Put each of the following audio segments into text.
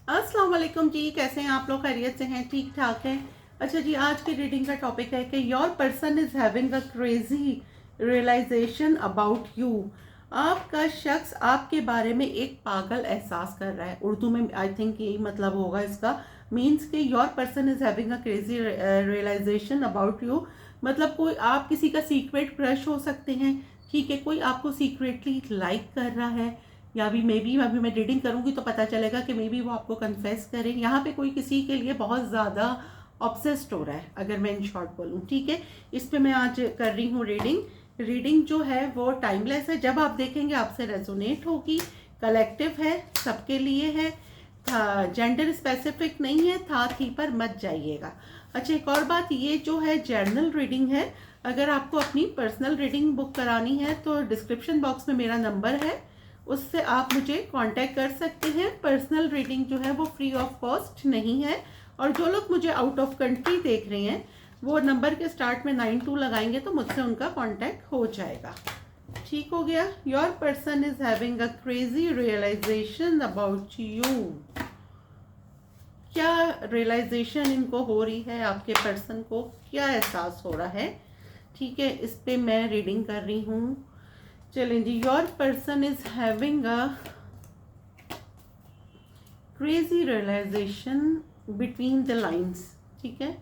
अस्सलाम वालेकुम जी, कैसे हैं आप लोग? खैरियत से हैं? ठीक ठाक हैं? अच्छा जी, आज की रीडिंग का टॉपिक है कि your person is having a crazy realization about you. आपका शख्स आपके बारे में एक पागल एहसास कर रहा है। उर्दू में आई थिंक यही मतलब होगा इसका। मीन्स कि your person is having a crazy realization about you, मतलब कोई आप किसी का सीक्रेट क्रश हो सकते हैं। ठीक है, कोई आपको सीक्रेटली लाइक कर रहा है, या भी मे बी अभी मैं रीडिंग करूंगी तो पता चलेगा कि मे बी वो आपको कन्फेस करें। यहाँ पे कोई किसी के लिए बहुत ज़्यादा ऑब्सेस्ड हो रहा है, अगर मैं इन शॉर्ट बोलूँ। ठीक है, इस पे मैं आज कर रही हूँ रीडिंग जो है वो टाइमलेस है। जब आप देखेंगे आपसे रेजोनेट होगी। कलेक्टिव है, सबके लिए है, जेंडर स्पेसिफिक नहीं है, था थी पर मत जाइएगा। अच्छा, एक और बात, ये जो है जर्नल रीडिंग है। अगर आपको अपनी पर्सनल रीडिंग बुक करानी है तो डिस्क्रिप्शन बॉक्स में मेरा नंबर है, उससे आप मुझे कांटेक्ट कर सकते हैं। पर्सनल रीडिंग जो है वो फ्री ऑफ कॉस्ट नहीं है। और जो लोग मुझे आउट ऑफ कंट्री देख रहे हैं वो नंबर के स्टार्ट में 92 लगाएंगे तो मुझसे उनका कांटेक्ट हो जाएगा। ठीक हो गया। Your person is having a crazy realization about you. क्या रियलाइजेशन इनको हो रही है, आपके पर्सन को क्या एहसास हो रहा है? ठीक है, इस पे मैं रीडिंग कर रही हूँ। चलें जी। Your person is having a crazy realization between the lines. ठीक है,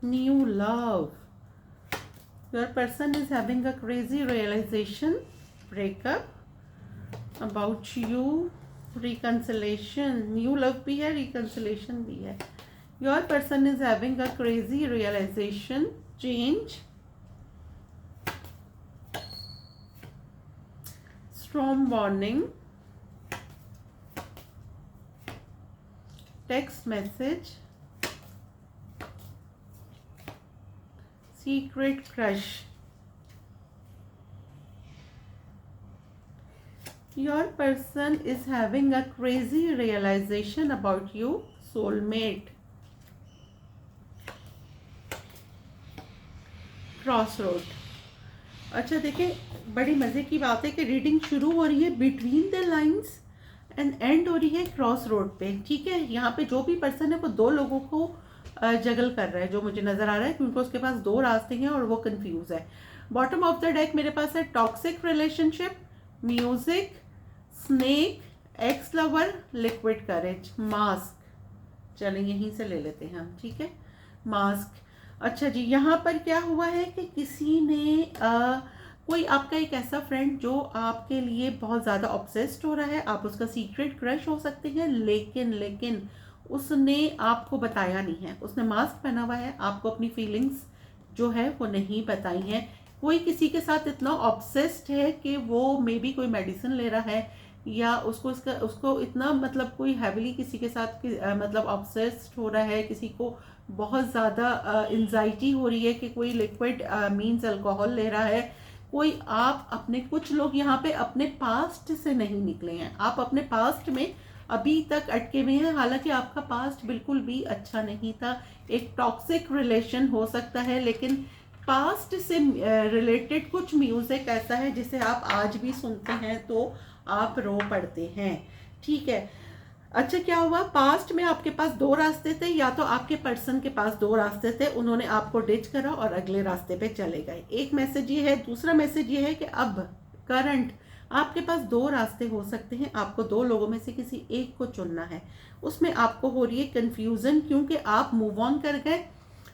new love. Your person is having a crazy realization, breakup about you, reconciliation. New love भी है, रिकंसिलेशन भी है। Your person is having a crazy realization, change, storm warning, text message, secret crush. Your person is having a crazy realization about you, soulmate, crossroad। अच्छा देखिए, बड़ी मज़े की बात है कि रीडिंग शुरू हो रही है between the lines and and हो रही है क्रॉस रोड पे। ठीक है, यहाँ पे जो भी पर्सन है वो दो लोगों को जगल कर रहा है, जो मुझे नज़र आ रहा है, क्योंकि उसके पास दो रास्ते हैं और वो कंफ्यूज है। बॉटम ऑफ द डेक मेरे पास है toxic relationship, music, snake, x lover, liquid courage, mask. चलें यहीं से ले लेते हैं हम। ठीक है, मास्क। अच्छा जी, यहाँ पर क्या हुआ है कि किसी ने कोई आपका एक ऐसा फ्रेंड जो आपके लिए बहुत ज़्यादा ऑब्सेस्ड हो रहा है, आप उसका सीक्रेट क्रश हो सकते हैं, लेकिन उसने आपको बताया नहीं है। उसने मास्क पहना हुआ है, आपको अपनी फीलिंग्स जो है वो नहीं बताई हैं। कोई किसी के साथ इतना ऑब्सेस्ड है कि वो मे बी कोई मेडिसिन ले रहा है, या उसको इतना मतलब कोई हैविली किसी के साथ मतलब ऑब्सेस्ड हो रहा है, किसी को बहुत ज़्यादा एंजाइटी हो रही है कि कोई लिक्विड मीन्स अल्कोहल ले रहा है। कोई आप अपने, कुछ लोग यहाँ पे अपने पास्ट से नहीं निकले हैं, आप अपने पास्ट में अभी तक अटके हुए हैं, हालांकि आपका पास्ट बिल्कुल भी अच्छा नहीं था। एक टॉक्सिक रिलेशन हो सकता है, लेकिन पास्ट से रिलेटेड कुछ म्यूजिक ऐसा है जिसे आप आज भी सुनते हैं तो आप रो पड़ते हैं। ठीक है। अच्छा, क्या हुआ, पास्ट में आपके पास दो रास्ते थे, या तो आपके पर्सन के पास दो रास्ते थे, उन्होंने आपको डिच करा और अगले रास्ते पे चले गए। एक मैसेज ये है। दूसरा मैसेज ये है कि अब करंट आपके पास दो रास्ते हो सकते हैं, आपको दो लोगों में से किसी एक को चुनना है। उसमें आपको हो रही है कंफ्यूजन, क्योंकि आप मूव ऑन कर गए,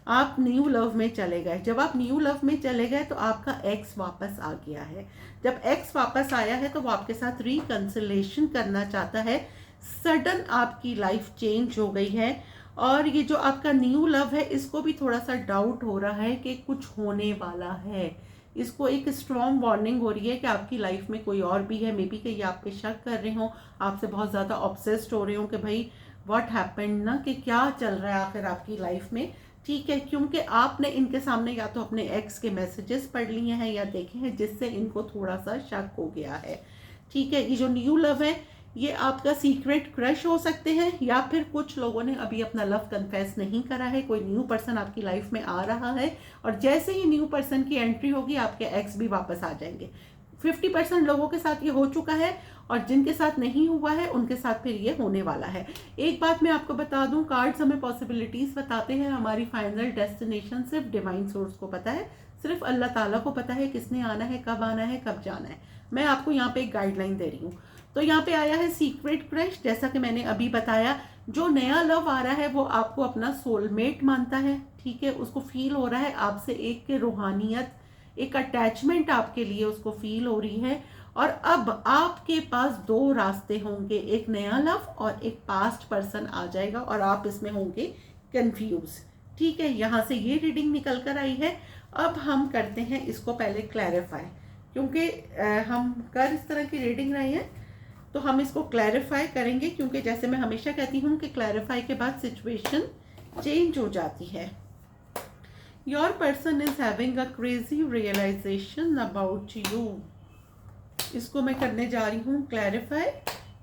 आप न्यू लव में चले गए। जब आप न्यू लव में चले गए तो आपका एक्स वापस आ गया है। जब एक्स वापस आया है तो वो आपके साथ रिकंसिलेशन करना चाहता है। सडन आपकी लाइफ चेंज हो गई है, और ये जो आपका न्यू लव है इसको भी थोड़ा सा डाउट हो रहा है कि कुछ होने वाला है। इसको एक स्ट्रॉन्ग वार्निंग हो रही है कि आपकी लाइफ में कोई और भी है। मे बी कि ये आप पे शक कर रहे हो, आपसे बहुत ज़्यादा ऑब्सेस्ड हो रहे हो कि भाई व्हाट हैपेंड ना, कि क्या चल रहा है आखिर आपकी लाइफ में। ठीक है, क्योंकि आपने इनके सामने या तो अपने एक्स के मैसेजेस पढ़ लिए हैं या देखे हैं, जिससे इनको थोड़ा सा शक हो गया है। ठीक है, ये जो न्यू लव है ये आपका सीक्रेट क्रश हो सकते हैं, या फिर कुछ लोगों ने अभी अपना लव कन्फेस नहीं करा है। कोई न्यू पर्सन आपकी लाइफ में आ रहा है, और जैसे ही न्यू पर्सन की एंट्री होगी आपके एक्स भी वापस आ जाएंगे। 50% लोगों के साथ ये हो चुका है, और जिनके साथ नहीं हुआ है उनके साथ फिर ये होने वाला है। एक बात मैं आपको बता दूं, कार्ड्स हमें पॉसिबिलिटीज़ बताते हैं, हमारी फाइनल डेस्टिनेशन सिर्फ डिवाइन सोर्स को पता है, सिर्फ अल्लाह ताला को पता है किसने आना है, कब आना है, कब जाना है। मैं आपको यहाँ पे एक गाइडलाइन दे रही हूँ। तो यहाँ पे आया है सीक्रेट क्रश, जैसा कि मैंने अभी बताया, जो नया लव आ रहा है वो आपको अपना सोलमेट मानता है, ठीक है, उसको फील हो रहा है आपसे एक रूहानियत, एक अटैचमेंट आपके लिए उसको फील हो रही है। और अब आपके पास दो रास्ते होंगे, एक नया लव और एक पास्ट पर्सन आ जाएगा और आप इसमें होंगे कंफ्यूज, ठीक है। यहाँ से ये रीडिंग निकल कर आई है। अब हम करते हैं इसको पहले क्लैरिफाई, क्योंकि हम कर इस तरह की रीडिंग रहे हैं तो हम इसको क्लैरिफाई करेंगे, क्योंकि जैसे मैं हमेशा कहती हूँ कि क्लैरिफाई के बाद सिचुएशन चेंज हो जाती है। Your person is having a crazy realization about you, इसको मैं करने जा रही हूँ clarify.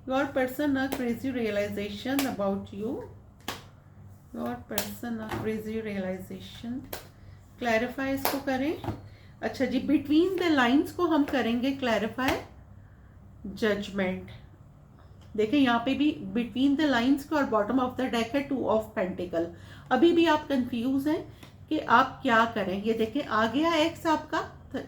Your person a crazy realization about you, your person a crazy realization, clarify इसको करें। अच्छा जी, बिटवीन द लाइन्स को हम करेंगे क्लैरिफाई जजमेंट। देखें यहाँ पे भी बिटवीन द लाइन्स को और बॉटम ऑफ द डेक है 2 ऑफ पेंटिकल। अभी भी आप कंफ्यूज हैं कि आप क्या करें। ये देखें आ गया एक्स आपका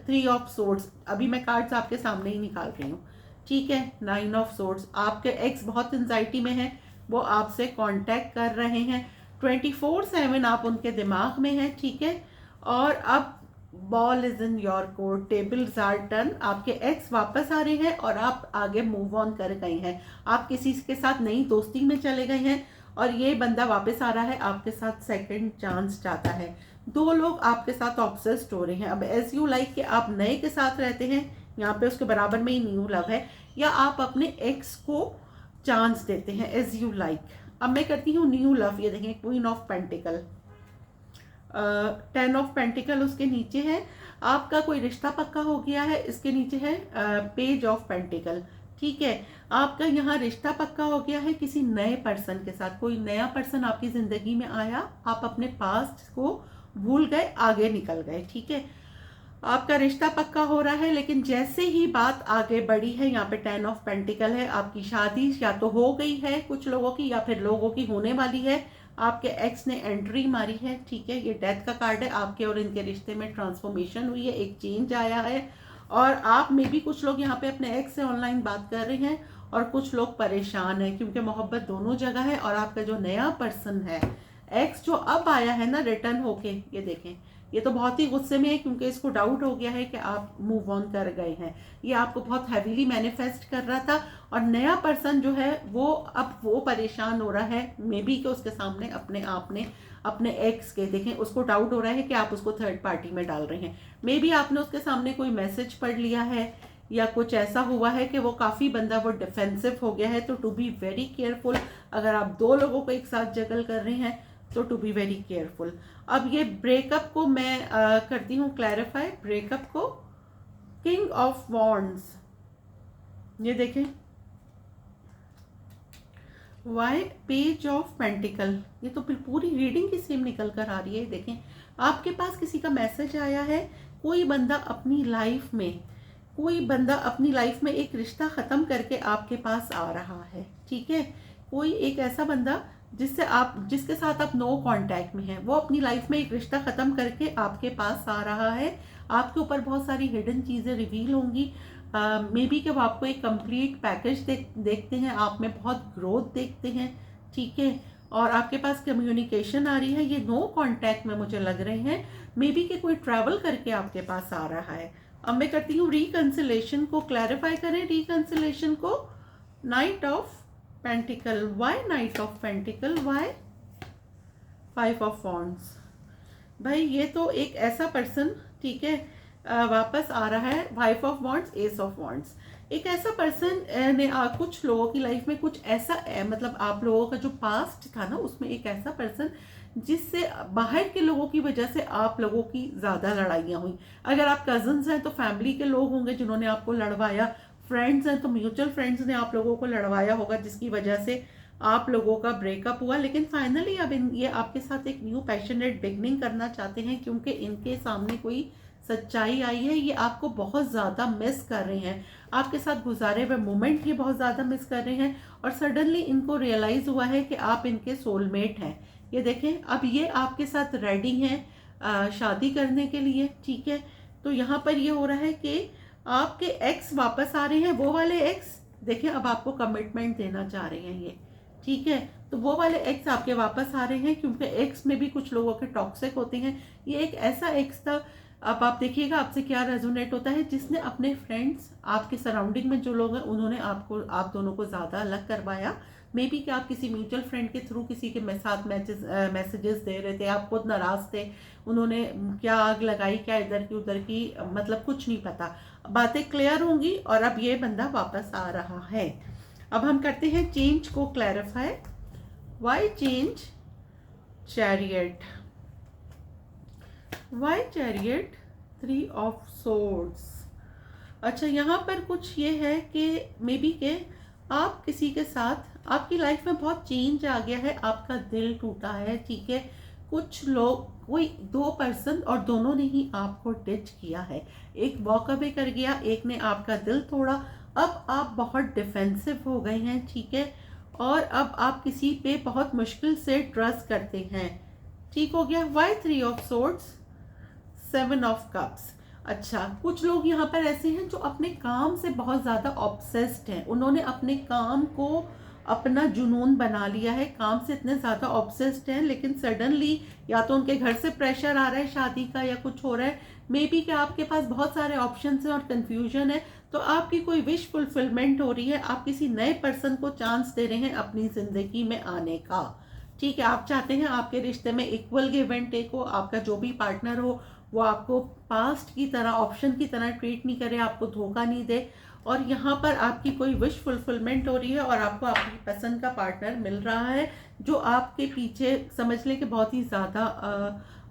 3 ऑफ सोर्ड्स, अभी मैं कार्ड्स आपके सामने ही निकाल रही हूँ, ठीक है। 9 ऑफ सोर्ड्स, आपके एक्स बहुत एंजाइटी में है, वो आपसे कांटेक्ट कर रहे हैं 24/7, आप उनके दिमाग में हैं, ठीक है। और अब ball is in your court, tables are turn, आपके एक्स वापस आ रहे हैं और आप आगे मूव ऑन कर गए हैं, आप किसी के साथ नई दोस्ती में चले गए हैं और ये बंदा वापस आ रहा है आपके साथ सेकंड चांस चाहता है। दो लोग आपके साथ ऑब्सेस्ड हो रहे हैं। अब एज यू लाइक कि आप नए के साथ रहते हैं, यहाँ पे उसके बराबर में ही न्यू लव है, या आप अपने एक्स को चांस देते हैं एज यू लाइक। अब मैं करती हूँ न्यू लव। ये देखें queen of pentacle, 10 of pentacle उसके नीचे है, आपका कोई रिश्ता पक्का हो गया है, इसके नीचे है पेज ऑफ पेंटिकल, ठीक है। आपका यहाँ रिश्ता पक्का हो गया है किसी नए पर्सन के साथ, कोई नया पर्सन आपकी जिंदगी में आया, आप अपने पास्ट को भूल गए, आगे निकल गए, ठीक है। आपका रिश्ता पक्का हो रहा है, लेकिन जैसे ही बात आगे बढ़ी है, यहाँ पे 10 ऑफ पेंटिकल है, आपकी शादी या तो हो गई है कुछ लोगों की या फिर लोगों की होने वाली है, आपके एक्स ने एंट्री मारी है, ठीक है। ये डेथ का कार्ड है, आपके और इनके रिश्ते में ट्रांसफॉर्मेशन हुई है, एक चेंज आया है। और आप में भी कुछ लोग यहाँ पे अपने एक्स से ऑनलाइन बात कर रहे हैं और कुछ लोग परेशान हैं, क्योंकि मोहब्बत दोनों जगह है। और आपका जो नया पर्सन है, एक्स जो अब आया है ना रिटर्न होके, ये देखें, ये तो बहुत ही गुस्से में है, क्योंकि इसको डाउट हो गया है कि आप मूव ऑन कर गए हैं। ये आपको बहुत हैवीली मैनिफेस्ट कर रहा था और नया पर्सन जो है वो अब वो परेशान हो रहा है, मे बी कि उसके सामने अपने आप ने अपने एक्स के, देखें, उसको डाउट हो रहा है कि आप उसको थर्ड पार्टी में डाल रहे हैं। मे बी आपने उसके सामने कोई मैसेज पढ़ लिया है या कुछ ऐसा हुआ है कि वो काफ़ी बंदा वो डिफेंसिव हो गया है। तो टू बी वेरी केयरफुल, अगर आप दो लोगों को एक साथ जगल कर रहे हैं तो टू बी वेरी केयरफुल। अब ये ब्रेकअप को मैं करती हूँ क्लैरिफाई, ब्रेकअप को किंग ऑफ वॉन्ड्स, ये देखें, वाई पेज ऑफ पेंटिकल, ये तो फिर पूरी रीडिंग की सेम निकल कर आ रही है। देखें आपके पास किसी का मैसेज आया है, कोई बंदा अपनी लाइफ में, कोई बंदा अपनी लाइफ में एक रिश्ता ख़त्म करके आपके पास आ रहा है, ठीक है। कोई एक ऐसा बंदा जिसके साथ आप नो कांटेक्ट में हैं, वो अपनी लाइफ में एक रिश्ता ख़त्म करके आपके पास आ रहा है। आपके ऊपर बहुत सारी हिडन चीज़ें रिवील होंगी, मे बी कि वो आपको एक कंप्लीट पैकेज देखते हैं, आप में बहुत ग्रोथ देखते हैं, ठीक है। और आपके पास कम्युनिकेशन आ रही है, ये नो कांटेक्ट में मुझे लग रहे हैं, मे बी कि कोई ट्रैवल करके आपके पास आ रहा है। अब मैं करती हूँ रिकंसिलेशन को, क्लैरिफाई करें रिकंसिलेशन को। Knight of pentacle, why knight of pentacle, why 5 of wands. भाई ये तो एक ऐसा पर्सन, ठीक है, वापस आ रहा है, 5 of wands, S of wands. एक ऐसा पर्सन ने कुछ लोगों की लाइफ में कुछ ऐसा मतलब आप लोगों का जो पास्ट था ना, उसमें एक ऐसा पर्सन जिससे बाहर के लोगों की वजह से आप लोगों की ज़्यादा लड़ाइयाँ हुई। अगर आप कजन्स हैं तो फैमिली के लोग होंगे जिन्होंने आपको लड़वाया, फ्रेंड्स हैं तो म्यूचुअल फ्रेंड्स ने आप लोगों को लड़वाया होगा, जिसकी वजह से आप लोगों का ब्रेकअप हुआ। लेकिन फाइनली अब ये आपके साथ एक न्यू पैशनेट बिगनिंग करना चाहते हैं, क्योंकि इनके सामने कोई सच्चाई आई है, ये आपको बहुत ज़्यादा मिस कर रहे हैं, आपके साथ गुजारे हुए मोमेंट ये बहुत ज़्यादा मिस कर रहे हैं, और सडनली इनको रियलाइज़ हुआ है कि आप इनके सोलमेट हैं। ये देखें, अब ये आपके साथ रेडी हैं शादी करने के लिए, ठीक है। तो यहाँ पर ये हो रहा है कि आपके एक्स वापस आ रहे हैं, वो वाले एक्स देखिए अब आपको कमिटमेंट देना चाह रहे हैं ये, ठीक है। तो वो वाले एक्स आपके वापस आ रहे हैं, क्योंकि एक्स में भी कुछ लोगों के टॉक्सिक होते हैं। ये एक ऐसा एक्स था, अब आप देखिएगा आपसे क्या रेजोनेट होता है, जिसने अपने फ्रेंड्स, आपके सराउंडिंग में जो लोग हैं, उन्होंने आपको, आप दोनों को ज़्यादा अलग करवाया। मे बी कि आप किसी म्यूचुअल फ्रेंड के थ्रू किसी के साथ मैसेजेस दे रहे थे, आप खुद नाराज़ थे, उन्होंने क्या आग लगाई, क्या इधर की उधर की, मतलब कुछ नहीं पता। बातें क्लियर होंगी और अब ये बंदा वापस आ रहा है। अब हम करते हैं चेंज को clarify. Why change? Chariot. Why chariot? 3 of swords. अच्छा, यहाँ पर कुछ ये है कि मे बी के आप किसी के साथ, आपकी लाइफ में बहुत चेंज आ गया है, आपका दिल टूटा है, ठीक है। कुछ लोग, कोई 2 पर्सन, और दोनों ने ही आपको डिच किया है। एक वॉक अवे कर गया, एक ने आपका दिल तोड़ा। अब आप बहुत डिफेंसिव हो गए हैं, ठीक है। और अब आप किसी पे बहुत मुश्किल से ट्रस्ट करते हैं, ठीक हो गया। Why 3 of swords? 7 of cups. अच्छा, कुछ लोग यहाँ पर ऐसे हैं जो अपने काम से बहुत ज़्यादा ऑब्सेस्ड हैं, उन्होंने अपने काम को अपना जुनून बना लिया है, काम से इतने ज़्यादा ऑब्सेस्ड हैं, लेकिन सडनली या तो उनके घर से प्रेशर आ रहा है शादी का, या कुछ हो रहा है, मे बी कि आपके पास बहुत सारे ऑप्शंस हैं और कन्फ्यूजन है, तो आपकी कोई विश फुलफिलमेंट हो रही है, आप किसी नए पर्सन को चांस दे रहे हैं अपनी ज़िंदगी में आने का, ठीक है। आप चाहते हैं आपके रिश्ते में इक्वल गिव एंड टेक हो, आपका जो भी पार्टनर हो वो आपको पास्ट की तरह, ऑप्शन की तरह ट्रीट नहीं करे, आपको धोखा नहीं दे, और यहाँ पर आपकी कोई विश फुलफिलमेंट हो रही है और आपको अपनी पसंद का पार्टनर मिल रहा है, जो आपके पीछे समझ लें कि बहुत ही ज़्यादा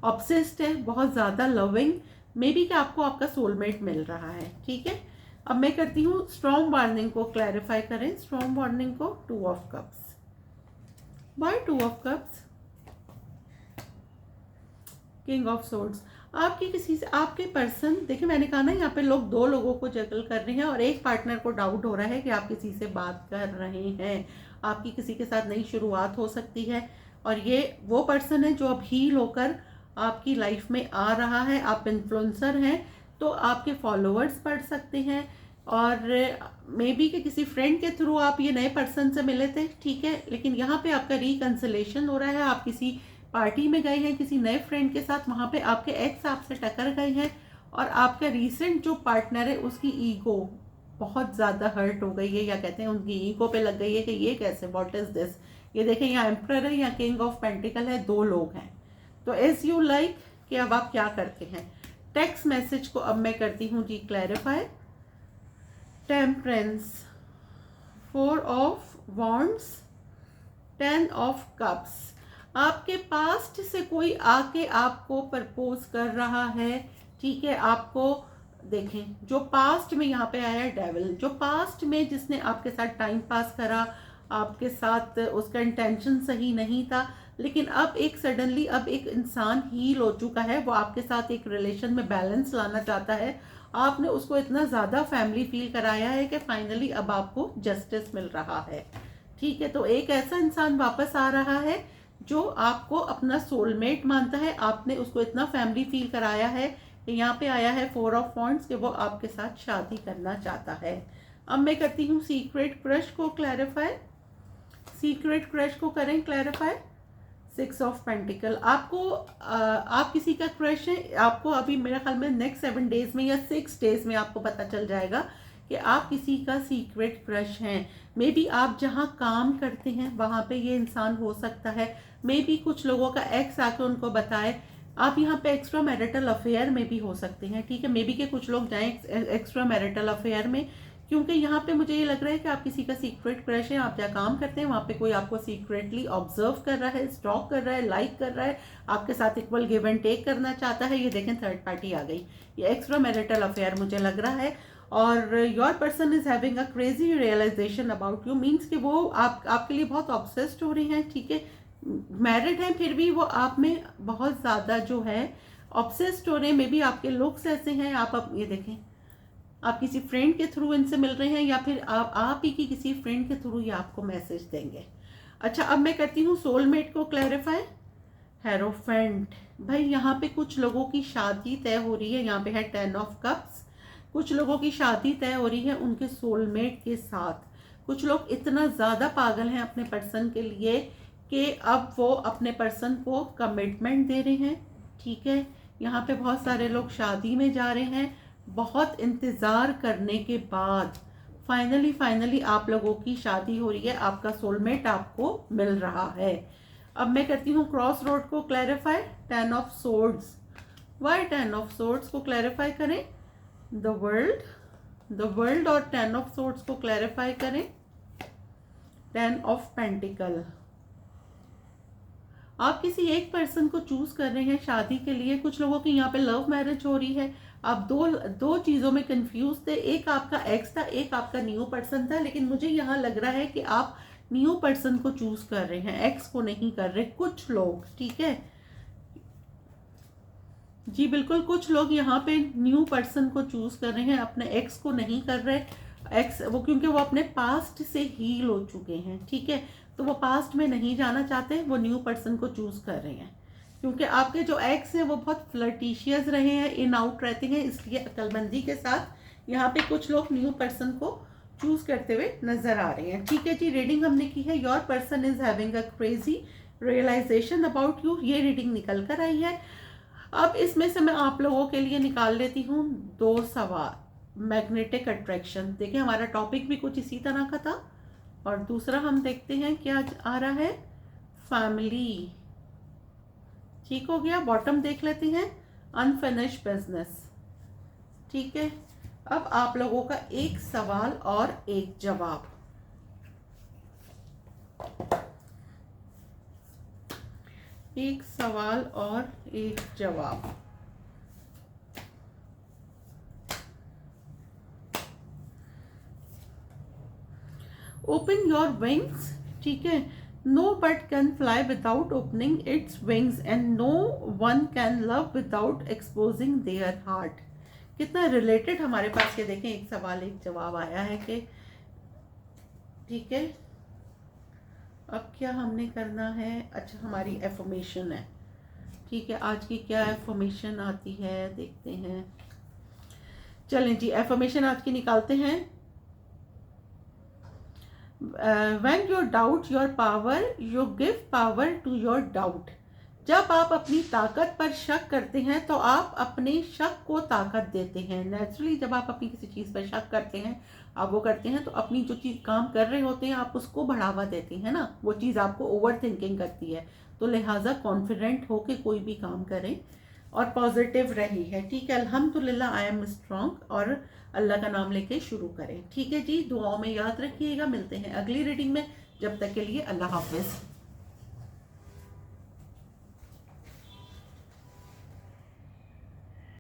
ऑब्सेस्ड है, बहुत ज़्यादा लविंग, मे बी कि आपको आपका सोलमेट मिल रहा है, ठीक है। अब मैं करती हूँ स्ट्रॉन्ग वार्निंग को क्लैरिफाई करें, स्ट्रॉन्ग वार्निंग को 2 of cups. By 2 of cups? King of swords. आपकी किसी से, आपके पर्सन, देखिए मैंने कहा ना यहाँ पे लोग 2 लोगों को जगल कर रहे हैं, और एक पार्टनर को डाउट हो रहा है कि आप किसी से बात कर रहे हैं, आपकी किसी के साथ नई शुरुआत हो सकती है, और ये वो पर्सन है जो अब हील होकर आपकी लाइफ में आ रहा है। आप इन्फ्लुएंसर हैं, तो आपके फॉलोअर्स बढ़ सकते हैं, और मे बी कि किसी फ्रेंड के थ्रू आप ये नए पर्सन से मिले थे, ठीक है, लेकिन यहाँ पे आपका रिकंसिलेशन हो रहा है, आप किसी पार्टी में गए हैं किसी नए फ्रेंड के साथ, वहाँ पे आपके एक्स आपसे टकर गए हैं, और आपका रीसेंट जो पार्टनर है उसकी ईगो बहुत ज़्यादा हर्ट हो गई है, या कहते हैं उनकी ईगो पे लग गई है कि ये कैसे, व्हाट इज़ दिस। ये देखें, यहाँ एम्परर है, यहाँ किंग ऑफ पेंटिकल है, 2 लोग हैं। तो एज यू लाइक कि अब आप क्या करते हैं। टेक्स्ट मैसेज को अब मैं करती हूँ जी clarify. Temperance, 4 of wands, 10 of cups. आपके पास्ट से कोई आके आपको प्रपोज कर रहा है, ठीक है। आपको देखें, जो पास्ट में यहाँ पे आया है डेविल, जो पास्ट में जिसने आपके साथ टाइम पास करा, आपके साथ उसका इंटेंशन सही नहीं था, लेकिन अब एक सडनली अब एक इंसान हील हो चुका है, वो आपके साथ एक रिलेशन में बैलेंस लाना चाहता है। आपने उसको इतना ज़्यादा फैमिली फील कराया है कि फाइनली अब आपको जस्टिस मिल रहा है, ठीक है। तो एक ऐसा इंसान वापस आ रहा है जो आपको अपना सोलमेट मानता है, आपने उसको इतना फैमिली फील कराया है कि यहाँ पे आया है 4 ऑफ वॉन्ड्स कि वो आपके साथ शादी करना चाहता है। अब मैं करती हूँ सीक्रेट क्रश को क्लैरिफाई। सीक्रेट क्रश को करें क्लैरिफाई। 6 of pentacle. आपको आप किसी का क्रश है, आपको अभी मेरे ख्याल में नेक्स्ट 7 डेज में या 6 डेज में आपको पता चल जाएगा कि आप किसी का सीक्रेट क्रश हैं। मे बी आप जहाँ काम करते हैं वहाँ पे ये इंसान हो सकता है, मे बी कुछ लोगों का एक्स आके उनको बताए। आप यहाँ पे एक्स्ट्रा मैरिटल अफेयर में भी हो सकते हैं, ठीक है। मे बी के कुछ लोग जाएं एक्स्ट्रा मैरिटल अफेयर में, क्योंकि यहाँ पे मुझे ये लग रहा है कि आप किसी का सीक्रेट क्रश है। आप जहाँ काम करते हैं वहाँ पे कोई आपको सीक्रेटली ऑब्जर्व कर रहा है, स्टॉक कर रहा है, लाइक कर रहा है, आपके साथ इक्वल गिव एंड टेक करना चाहता है। ये देखें, थर्ड पार्टी आ गई, ये एक्स्ट्रा मैरिटल अफेयर मुझे लग रहा है। और your person is having a crazy realization about you, means कि वो आपके लिए बहुत ऑब्सेस्ड हो रही हैं, ठीक है। मैरिड हैं फिर भी वो आप में बहुत ज़्यादा जो है ऑब्सेस्ड हो रहे हैं, मे बी आपके लुक्स ऐसे हैं, आप ये देखें, आप किसी फ्रेंड के थ्रू इनसे मिल रहे हैं या फिर आप ही की किसी फ्रेंड के थ्रू ये आपको मैसेज देंगे। अच्छा, अब मैं करती हूँ सोलमेट को क्लैरिफाई। हेरोफेंट, भाई यहाँ पे कुछ लोगों की शादी तय हो रही है, यहाँ पे है 10 ऑफ कप्स। कुछ लोगों की शादी तय हो रही है उनके सोलमेट के साथ। कुछ लोग इतना ज़्यादा पागल हैं अपने पर्सन के लिए कि अब वो अपने पर्सन को कमिटमेंट दे रहे हैं, ठीक है। यहाँ पे बहुत सारे लोग शादी में जा रहे हैं, बहुत इंतज़ार करने के बाद फाइनली आप लोगों की शादी हो रही है, आपका सोलमेट आपको मिल रहा है। अब मैं करती हूँ क्रॉस रोड को clarify. 10 of swords, why 10 of swords को क्लैरिफाई करें। द वर्ल्ड और 10 ऑफ सोर्ड्स को क्लैरिफाई करें। 10 ऑफ पेंटिकल, आप किसी एक पर्सन को चूज कर रहे हैं शादी के लिए। कुछ लोगों की यहाँ पे लव मैरिज हो रही है। आप दो चीज़ों में कंफ्यूज थे, एक आपका एक्स था, एक आपका न्यू पर्सन था, लेकिन मुझे यहाँ लग रहा है कि आप न्यू पर्सन को चूज कर रहे हैं, एक्स को नहीं कर रहे कुछ लोग, ठीक है जी, बिल्कुल। कुछ लोग यहाँ पे न्यू पर्सन को चूज कर रहे हैं, अपने एक्स को नहीं कर रहे। एक्स वो क्योंकि वो अपने पास्ट से हील हो चुके हैं, ठीक है, तो वो पास्ट में नहीं जाना चाहते, वो न्यू पर्सन को चूज कर रहे हैं। क्योंकि आपके जो एक्स हैं वो बहुत फ्लर्टिशियस रहे हैं, इन आउट रहते हैं, इसलिए अक्लमंदी के साथ यहाँ पे कुछ लोग न्यू पर्सन को चूज करते हुए नजर आ रहे हैं, ठीक है जी। रीडिंग हमने की है, your person is having a crazy realization about you, ये रीडिंग निकल कर आई है। अब इसमें से मैं आप लोगों के लिए निकाल लेती हूँ 2 सवाल। मैग्नेटिक अट्रैक्शन, देखिए हमारा टॉपिक भी कुछ इसी तरह का था। और दूसरा हम देखते हैं क्या आ रहा है, फैमिली, ठीक हो गया। बॉटम देख लेते हैं, अनफिनिश्ड बिजनेस, ठीक है। अब आप लोगों का एक सवाल और एक जवाब। एक सवाल और एक जवाब। ओपन योर विंग्स, ठीक है। No bird can fly without opening its wings and no one can love without exposing their heart. कितना रिलेटेड हमारे पास ये देखें, एक सवाल एक जवाब आया है कि, ठीक है। अब क्या हमने करना है, अच्छा हमारी एफर्मेशन है, ठीक है। आज की क्या एफर्मेशन आती है देखते हैं, चलें जी एफर्मेशन आज की निकालते हैं। When you doubt your power, you give power to your doubt. जब आप अपनी ताकत पर शक करते हैं तो आप अपने शक को ताकत देते हैं। नेचुरली जब आप अपनी किसी चीज़ पर शक करते हैं, आप वो करते हैं तो अपनी जो चीज़ काम कर रहे होते हैं आप उसको बढ़ावा देते हैं ना, वो चीज़ आपको ओवर थिंकिंग करती है। तो लिहाजा कॉन्फिडेंट हो के कोई भी काम करें और पॉजिटिव रही है, ठीक है। अल्हम्दुलिल्लाह आई एम स्ट्रॉन्ग, और अल्लाह का नाम लेके शुरू करें, ठीक है जी। दुआओं में याद रखिएगा, मिलते हैं अगली रीडिंग में, जब तक के लिए अल्लाह हाफिज़।